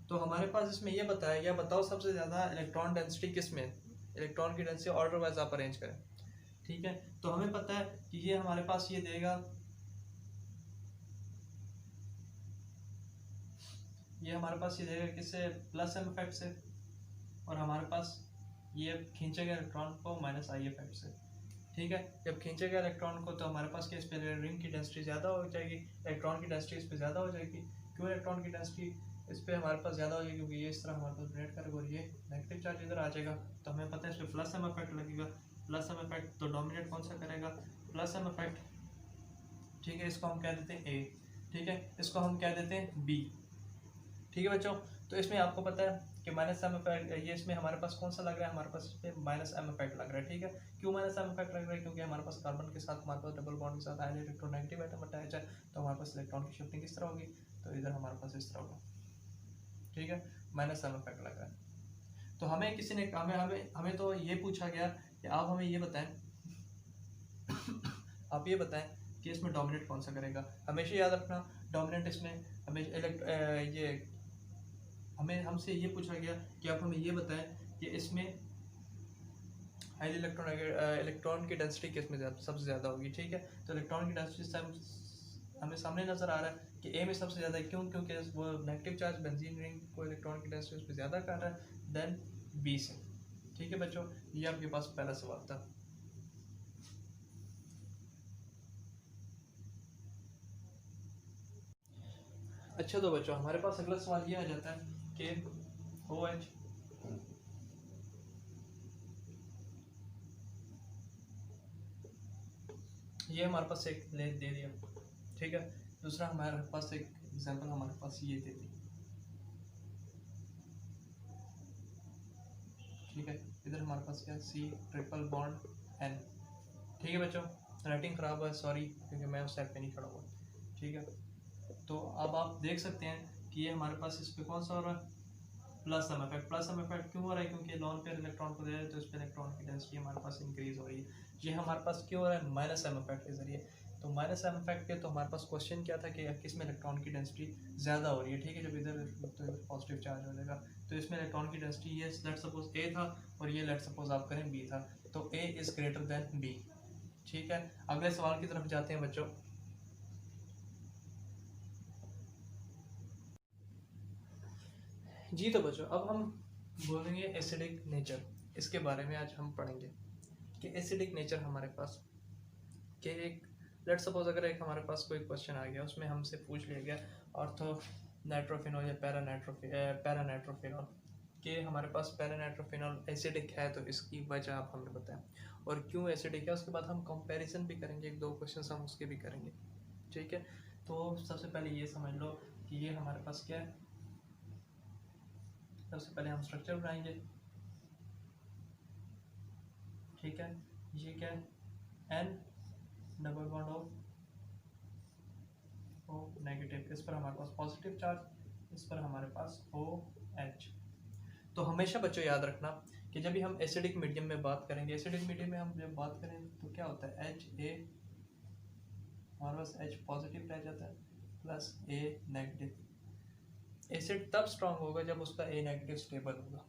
तो हमारे पास इसमें ये बताया गया, बताओ सबसे ज़्यादा इलेक्ट्रॉन डेंसिटी किस में, इलेक्ट्रॉन की डेंसिटी ऑर्डर वाइज आप अरेंज करें, ठीक है। तो हमें पता है कि ये हमारे पास ये देगा, ये हमारे पास ये देगा किससे, प्लस एम इफेक्ट से, और हमारे पास ये खींचेगा इलेक्ट्रॉन को माइनस आई इफेक्ट से, ठीक है। जब खींचेगा इलेक्ट्रॉन को तो हमारे पास क्या, इस पर रिंग की डेंसिटी ज़्यादा हो जाएगी, इलेक्ट्रॉन की डेंसिटी इस पर ज़्यादा हो जाएगी। क्यों इलेक्ट्रॉन की डेंसिटी इस पर हमारे पास ज़्यादा हो जाएगी, क्योंकि ये इस तरह हमारे पास डोनेट करेगा और ये नेगेटिव चार्ज इधर आ जाएगा, तो हमें पता है इस पर प्लस एम इफेक्ट लगेगा। प्लस एम इफेक्ट तो डोमिनेट कौन सा करेगा, प्लस एम इफेक्ट, ठीक है। इसको हम कह देते हैं A, ठीक है। इसको हम कह देते हैं B, ठीक है बच्चों। तो इसमें आपको पता है कि माइनस एम इफेक्ट, ये इसमें हमारे पास कौन सा लग रहा है, हमारे पास इस पर माइनस एम इफेक्ट लग रहा है, ठीक है। क्यों माइनस एम इफेक्ट लग रहा है, क्योंकि हमारे पास कार्बन के साथ, हमारे पास डबल बॉन्ड के साथ हाईली इलेक्ट्रोनेगेटिव एटम अटैच है, तो हमारे पास इलेक्ट्रॉन की शिफ्टिंग किस तरह होगी, तो इधर हमारे पास इस तरह होगा, ठीक है। माइनस एम इफेक्ट लग रहा है। तो हमें किसी ने हमें हमें हमें तो ये पूछा गया कि आप हमें ये बताएं आप ये बताएं कि इसमें डोमिनेट कौन सा करेगा। हमेशा याद रखना डोमिनेट इसमें ये हमें हमसे ये पूछा गया कि आप हमें ये बताएं कि इसमें हाईली इलेक्ट्रॉन की डेंसिटी किस में सबसे ज़्यादा होगी, ठीक है। तो इलेक्ट्रॉन की डेंसिटी हमें सामने नज़र आ रहा है कि ए में सबसे ज़्यादा, क्यों, क्योंकि वो नेगेटिव चार्ज बेंजीन रिंग को इलेक्ट्रॉन की डेंसिटी उस पर ज़्यादा कर रहा है देन बी से, ठीक है बच्चों। ये आपके पास पहला सवाल था। अच्छा तो बच्चों हमारे पास अगला सवाल ये आ जाता है कि OH ये हमारे पास एक ले दे दिया, ठीक है। दूसरा हमारे पास एक एग्जांपल हमारे पास ये दे दी, ठीक है। इधर हमारे पास क्या है, C ट्रिपल बॉन्ड N, ठीक है बच्चों। राइटिंग ख़राब है, सॉरी, क्योंकि मैं उस साइड पे नहीं खड़ा हुआ, ठीक है। तो अब आप देख सकते हैं कि ये हमारे पास इस पर कौन सा हो रहा है, plus some effect. Plus some effect क्यों हो रहा है, क्योंकि लॉन पेयर इलेक्ट्रॉन को दे रहे हैं तो इस पर इलेक्ट्रॉन की डेंसिटी हमारे पास इंक्रीज हो रही है। ये हमारे पास क्यों हो रहा है, माइनस सम इफेक्ट के जरिए। तो माइनस सम इफेक्ट के, तो हमारे पास क्वेश्चन क्या था कि किस में इलेक्ट्रॉन की डेंसिटी ज़्यादा हो रही है, ठीक है। जब इधर तो पॉजिटिव चार्ज हो जाएगा तो इसमें इलेक्ट्रॉन की डेंसिटी ये लेट सपोज ए था और ये लेट सपोज आप करें बी था, तो A is greater than B, ठीक है। अगले सवाल की तरफ जाते हैं बच्चों। जी तो बच्चों अब हम बोलेंगे एसिडिक नेचर, इसके बारे में आज हम पढ़ेंगे कि एसिडिक नेचर हमारे पास कि एक लेट सपोज अगर एक हमारे पास कोई क्वेश्चन आ गया, उसमें हमसे पूछ लिया गया ऑर्थो नाइट्रोफिनॉल या पैरानाइट्रोफिनॉल कि हमारे पास पैरानाइट्रोफिनॉल एसिडिक है, तो इसकी वजह आप हमें बताएं और क्यों एसिडिक है। उसके बाद हम कंपैरिजन भी करेंगे, एक दो क्वेश्चन हम उसके भी करेंगे, ठीक है। तो सबसे पहले ये समझ लो कि ये हमारे पास क्या है। सबसे पहले हम स्ट्रक्चर बनाएंगे, ठीक है। ये क्या है, N double bond O negative, इस पर हमारे पास पॉजिटिव चार्ज, इस पर हमारे पास OH। तो हमेशा बच्चों याद रखना कि जब भी हम एसिडिक मीडियम में बात करेंगे, एसिडिक मीडियम में हम जब बात करें तो क्या होता है, HA हमारे पास H पॉजिटिव रह जाता है प्लस A नेगेटिव। एसिड तब स्ट्रांग होगा जब उसका A नेगेटिव स्टेबल होगा।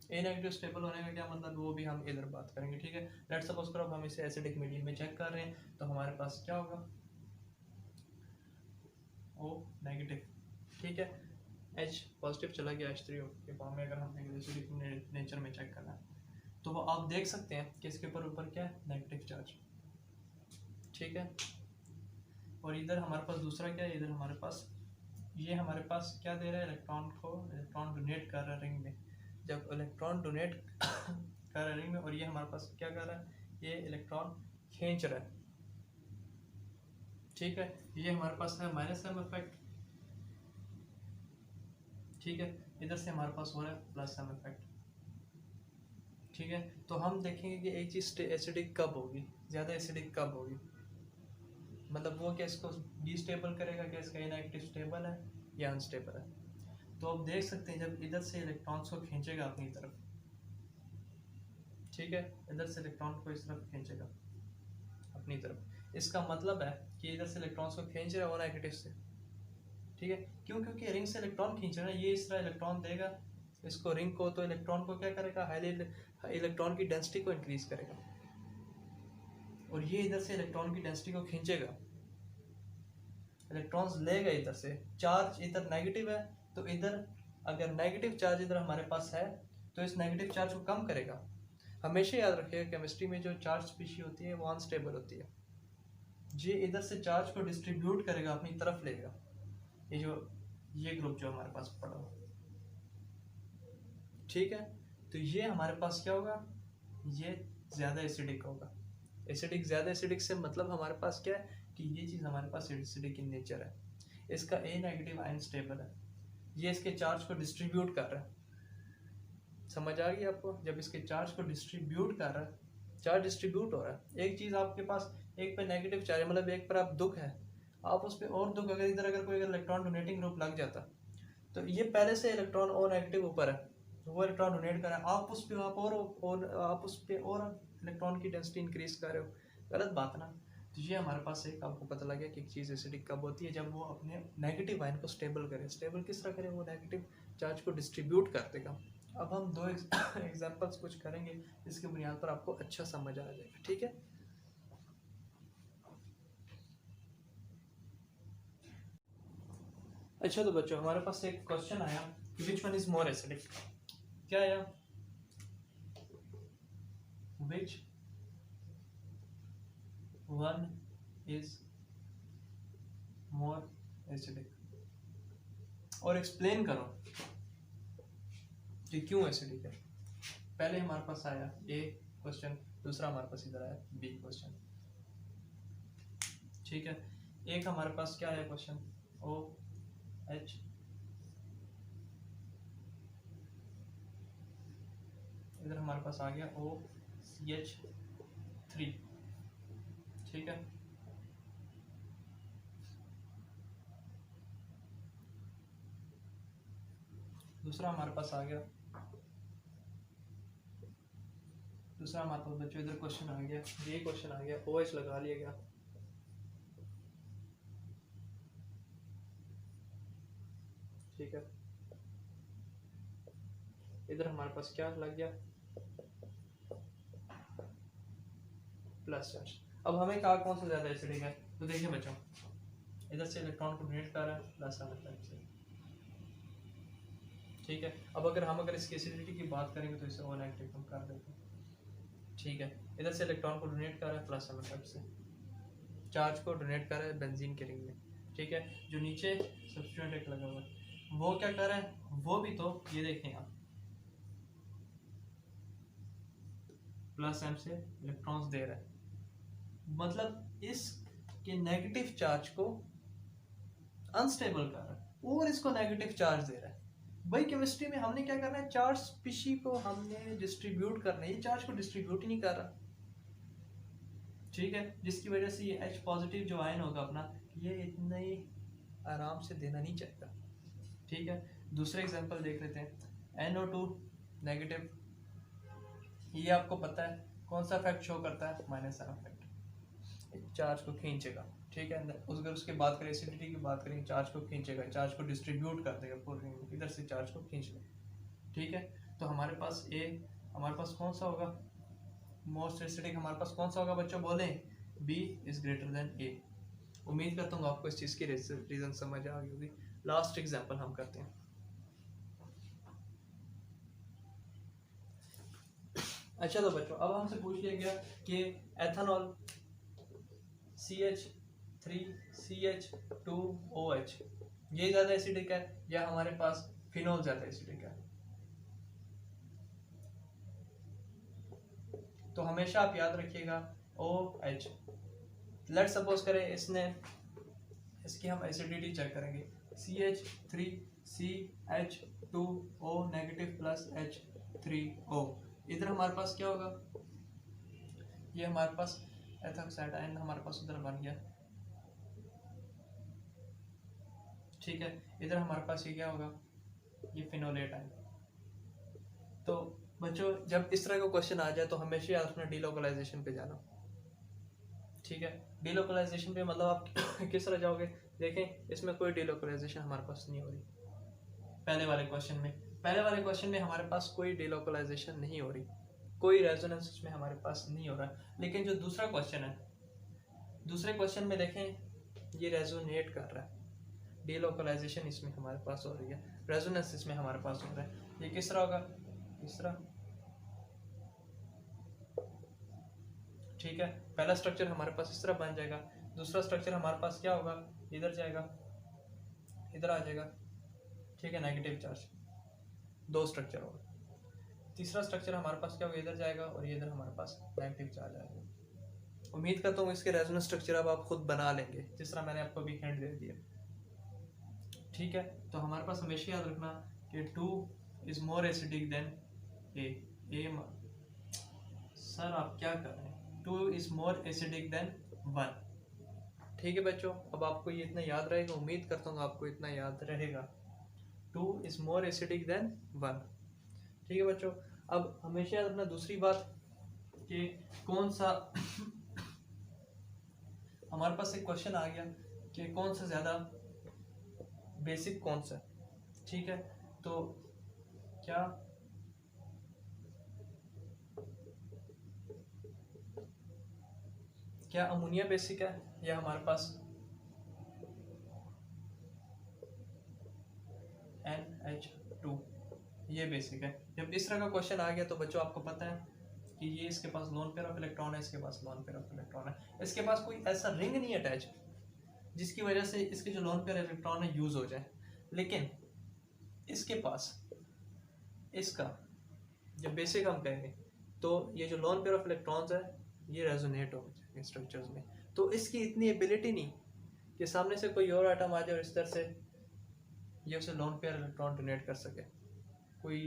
A नेगेटिव स्टेबल होने का क्या मतलब, वो भी हम इधर बात करेंगे, ठीक है। लेट्स सपोज करो हम इसे एसिडिक मीडियम में चेक कर रहे हैं, तो हमारे पास क्या होगा, O नेगेटिव, ठीक है। H पॉजिटिव चला गया H3O के फॉर्म में, अगर हम एसिडिक नेचर में चेक करना है तो वो आप देख सकते हैं कि इसके ऊपर क्या है, नेगेटिव चार्ज, ठीक है। और इधर हमारे पास दूसरा क्या है, इधर हमारे पास ये हमारे पास क्या दे रहा है, इलेक्ट्रॉन को, इलेक्ट्रॉन डोनेट कर रहा है रिंग में। जब इलेक्ट्रॉन डोनेट कर रहा है रिंग में, और ये हमारे पास क्या कर रहा है, ये इलेक्ट्रॉन खींच रहा है, ठीक है। ये हमारे पास है माइनस एम इफेक्ट, ठीक है। इधर से हमारे पास हो रहा है प्लस एम इफेक्ट, ठीक है। तो हम देखेंगे कि एक चीज़ एसिडिक कब होगी, ज़्यादा एसिडिक कब होगी, मतलब वो क्या इसको डिस्टेबल करेगा, क्या इसका इनएक्टिव स्टेबल है या अनस्टेबल है। तो आप देख सकते हैं जब इधर से इलेक्ट्रॉन्स को खींचेगा अपनी तरफ, ठीक है, इधर से इलेक्ट्रॉन को इस तरफ खींचेगा अपनी तरफ, इसका मतलब है कि इधर से इलेक्ट्रॉन्स को खींच रहा है वो नेगेटिव से, ठीक है। क्यों, क्योंकि रिंग से इलेक्ट्रॉन खींच रहा है, ये इस तरह इलेक्ट्रॉन देगा इसको रिंग को, तो इलेक्ट्रॉन को क्या करेगा, हाईली इलेक्ट्रॉन की डेंसिटी को इंक्रीज करेगा, और ये इधर से इलेक्ट्रॉन की डेंसिटी को खींचेगा, इलेक्ट्रॉन्स लेगा इधर से, चार्ज इधर नेगेटिव है तो इधर अगर नेगेटिव चार्ज इधर हमारे पास है तो इस नेगेटिव चार्ज को कम करेगा। हमेशा याद रखिएगा केमिस्ट्री में जो चार्ज स्पीशी होती है वो अनस्टेबल होती है, ये इधर से चार्ज को डिस्ट्रीब्यूट करेगा, अपनी तरफ लेगा। ये ग्रुप जो हमारे पास पड़ा हुआ, ठीक है। तो ये हमारे पास क्या होगा, ये ज़्यादा एसिडिक होगा। एसिडिक, ज़्यादा एसिडिक से मतलब हमारे पास क्या है कि ये चीज़ हमारे पास एसिडिक इन नेचर है, इसका A नेगेटिव आयन स्टेबल है, ये इसके चार्ज को डिस्ट्रीब्यूट कर रहा है। समझ आ गई आपको, जब इसके चार्ज को डिस्ट्रीब्यूट कर रहा है, चार्ज डिस्ट्रीब्यूट हो रहा है। एक चीज़ आपके पास एक पे नेगेटिव चार्ज है, मतलब एक पर आप दुख है, आप उस पर और दुख, अगर इधर अगर कोई इलेक्ट्रॉन डोनेटिंग ग्रुप लग जाता तो ये पहले से इलेक्ट्रॉन O नेगेटिव ऊपर है, वो इलेक्ट्रॉन डोनेट कर रहा है, आप उस पर आप उस पर और इलेक्ट्रॉन की डेंसिटी इंक्रीज कर रहे हो, गलत बात ना। तो ये हमारे पास एक आपको पता लग गया कि एक चीज़ एसिडिक कब होती है, जब वो अपने नेगेटिव आयन को स्टेबल करे। स्टेबल किस तरह करे, वो नेगेटिव चार्ज को डिस्ट्रीब्यूट कर देगा, अब हम दो एग्जांपल्स कुछ करेंगे, इसकी बुनियाद पर आपको अच्छा समझ आ जाएगा, ठीक है। अच्छा तो बच्चों हमारे पास एक क्वेश्चन आया, which one is more acidic. क्या आया? Which one is more acidic, और एक्सप्लेन करो कि क्यों एसिडिक है। पहले हमारे पास आया ए क्वेश्चन, दूसरा हमारे पास इधर आया बी क्वेश्चन, ठीक है। एक हमारे पास क्या आया क्वेश्चन, ओ एच, इधर हमारे पास आ गया OCH3, ठीक है। दूसरा हमारे पास आ गया, दूसरा हमारे पास बच्चों इधर क्वेश्चन आ गया, ये क्वेश्चन आ गया, OH लगा लिया गया, ठीक है। इधर हमारे पास क्या लग गया, प्लस चार्ज। अब हमें कहा कौन सा ज्यादा एसिडिक है, तो देखिए बच्चों इधर से इलेक्ट्रॉन को डोनेट कर रहा है प्लस वाले टाइप से, ठीक है। अब अगर इसकी एसिडिटी की बात करेंगे तो इसे O नेगेटिव हम कर देते हैं, ठीक है। इधर से इलेक्ट्रॉन को डोनेट कर रहा है प्लस वाले टाइप से, चार्ज को डोनेट कर रहा है बेंजीन के रिंग में, ठीक है। जो नीचे सब्स्टिट्यूएंट एक लगा हुआ है वो क्या कर रहा है, वो भी तो ये देखें आप, प्लस एम से इलेक्ट्रॉन्स दे रहा है, मतलब इसके नेगेटिव चार्ज को अनस्टेबल कर रहा है और इसको नेगेटिव चार्ज दे रहा है। भाई केमिस्ट्री में हमने क्या करना है, चार्ज स्पीशी को हमने डिस्ट्रीब्यूट करना है, ये चार्ज को डिस्ट्रीब्यूट ही नहीं कर रहा, ठीक है। जिसकी वजह से ये H पॉजिटिव जो आयन होगा अपना, ये इतने आराम से देना नहीं चाहता, ठीक है। दूसरे एग्जांपल देख लेते हैं, NO2 नेगेटिव, ये आपको पता है कौन सा इफेक्ट शो करता है, माइनस आयन इफेक्ट, चार्ज को खींचेगा, ठीक है। अगर उसके बात करें एसिडिटी की बात करें, चार्ज को खींचेगा, चार्ज को डिस्ट्रीब्यूट कर देगा पूरे रिंग में, इधर से चार्ज को खींच ले, ठीक है। तो हमारे पास हमारे पास कौन सा होगा, मोस्ट एसिडिक हमारे पास कौन सा होगा बच्चों, बोलें B is greater than A। उम्मीद करता हूँ आपको इस चीज़ की रीजन समझ आ गई होगी। लास्ट एग्जांपल हम करते हैं। अच्छा तो बच्चों अब हमसे पूछ लिया गया कि एथेनॉल CH3CH2OH ये ज़्यादा एसिडिक है या हमारे पास फिनोल ज़्यादा एसिडिक है। तो हमेशा आप याद रखिएगा OH, लेट सपोज करें इसकी हम एसिडिटी चेक करेंगे, CH3CH2O नेगेटिव प्लस H3O, इधर हमारे पास क्या होगा, ये हमारे पास एथोक्साइड आयन हमारे पास उधर बन गया, ठीक है। इधर हमारे पास ये क्या होगा, ये फिनोलेट आयन। तो बच्चों जब इस तरह का क्वेश्चन आ जाए तो हमेशा याद रखना डीलोकलाइजेशन पे जाना, ठीक है। डीलोकलाइजेशन पे मतलब आप किस तरह जाओगे, देखें इसमें कोई डीलोकलाइजेशन हमारे पास नहीं हो रही, पहले वाले क्वेश्चन में हमारे पास कोई डीलोकलाइजेशन नहीं हो रही, कोई रेजोनेंस इसमें हमारे पास नहीं हो रहा। लेकिन जो दूसरा क्वेश्चन है, दूसरे क्वेश्चन में देखें ये रेजोनेट कर रहा है, डीलोकलाइजेशन इसमें हमारे पास हो रही है, रेजोनेंस इसमें हमारे पास हो रहा है। ये किस तरह होगा, इस तरह, ठीक है। पहला स्ट्रक्चर हमारे पास इस तरह बन जाएगा, दूसरा स्ट्रक्चर हमारे पास क्या होगा, इधर जाएगा, इधर आ जाएगा, ठीक है, नेगेटिव चार्ज, दो स्ट्रक्चर होगा। तीसरा स्ट्रक्चर हमारे पास क्या होगा, इधर जाएगा और ये इधर हमारे पास नेगेटिव चार्ज आएगा। उम्मीद करता हूँ इसके रेजोनेंस स्ट्रक्चर अब आप खुद बना लेंगे, जिस तरह मैंने आपको अभी हिंट दे दिया, ठीक है। तो हमारे पास हमेशा याद रखना कि 2 is more acidic then A। Sir आप क्या कर रहे हैं, 2 इज मोर एसिडिक देन 1, ठीक है बच्चों। अब आपको ये इतना याद रहेगा, उम्मीद करता हूँ आपको इतना याद रहेगा, 2 इज मोर एसिडिक देन 1, ठीक है बच्चों। अब हमेशा याद रखना दूसरी बात कि कौन सा हमारे पास एक क्वेश्चन आ गया कि कौन सा ज़्यादा बेसिक कौन सा, ठीक है। तो क्या क्या अमोनिया बेसिक है या हमारे पास NH2 ये बेसिक है। जब इस तरह का क्वेश्चन आ गया तो बच्चों आपको पता है कि ये इसके पास लोन पेयर ऑफ इलेक्ट्रॉन है, इसके पास लोन पेयर ऑफ इलेक्ट्रॉन है, इसके पास कोई ऐसा रिंग नहीं अटैच जिसकी वजह से इसके जो लोन पेयर इलेक्ट्रॉन है यूज हो जाए, लेकिन इसके पास इसका जब बेसिक हम कहेंगे तो ये जो लोन पेयर ऑफ इलेक्ट्रॉन्स है ये रेजोनेट हो जाएंगे स्ट्रक्चर्स में। तो इसकी इतनी एबिलिटी नहीं कि सामने से कोई और आइटम आ जाए और इस तरह से ये उसे लोन पेयर इलेक्ट्रॉन डोनेट कर सके, कोई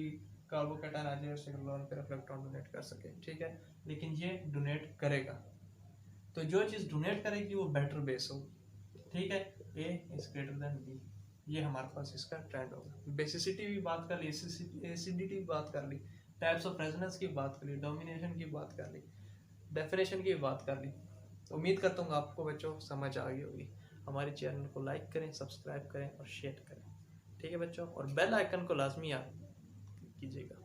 कार्बोकैटायन आ जाए उसे लोन पेयर इलेक्ट्रॉन डोनेट कर सके, ठीक है, लेकिन ये डोनेट करेगा। तो जो चीज़ डोनेट करेगी वो बेटर बेस होगी, ठीक है। A is greater than B, ये हमारे पास इसका ट्रेंड होगा। बेसिसिटी भी बात कर ली, एसिडिटी भी बात कर ली, टाइप्स ऑफ रेजोनेंस की बात कर ली, डोमिनेशन की बात कर ली, डेफिनेशन की बात कर ली। उम्मीद करता हूँ आपको बच्चों समझ आ गई होगी। हमारे चैनल को लाइक करें, सब्सक्राइब करें और शेयर करें, ठीक है बच्चों, और बेल आइकन को लाजमी आप कीजिएगा।